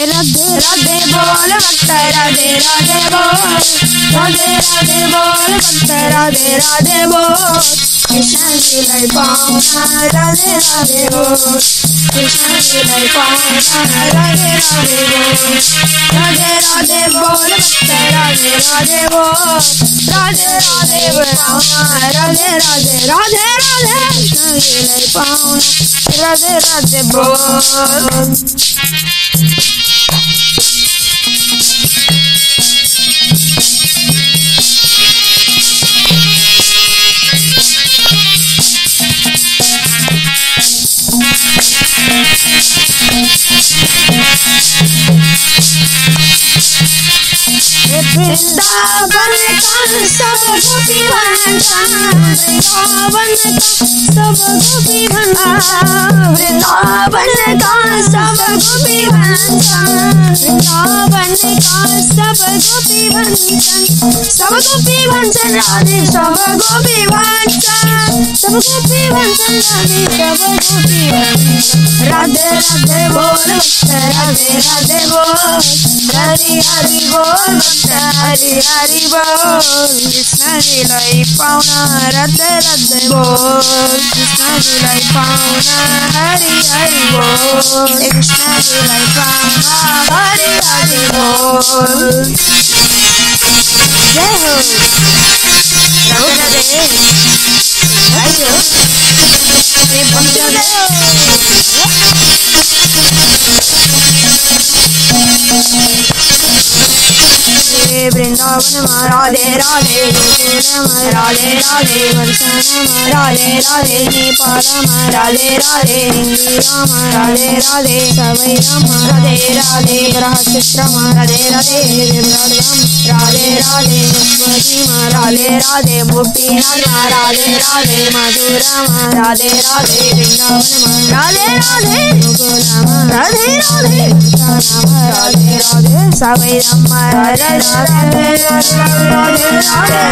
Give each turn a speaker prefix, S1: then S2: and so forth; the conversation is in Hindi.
S1: राधे राधे बोल भक्त राधे राधे बोल, राधे राधे बोल भक्त राधे राधे बोल। कृष्ण लीला पावना राधे राधे बोल, कृष्ण लीला पावना राधे राधे बोल। राधे राधे बोल भक्त राधे राधे बोल, राधे राधे पावना राधे राधे राधे राधे। कृष्ण लीला पावना राधे राधे बोल। वृंदावन का सब गोपी वंदन, वृंदावन का सब गोपी वंदन, वृंदावन का सब गोपी वंदन, वृंदावन का सब गोपी वंदन, सब गोपी वंदन राधे सब गोपी वंदन, सब गोपी वंदन राधे सब गोपी वंदन। राधे राधे बोल राधे राधे बोल, हरि हरि बोल हरि हरि बोल। कृष्ण लीला पावना राधे राधे बोल, कृष्ण लीला पावना हरि हरि बोल, कृष्ण लीला पावना हरि हरि बोल। जय हो राधे राधे वृंदावन राधे राधे, राधे राधे वर्षण राधे राधे, नेपाल राधे राधे, इंदिरा राधे राधे, सवई राधे राधे, बृहस्पति राधे राधे, राधे राधे, राधे राधे, बुट्टी राधे राधे, मधुरा राधे राधे, वृंदावन राधे राधे, राधे राधे, राधे राधे, सवई राधे राधे, राधे राधे।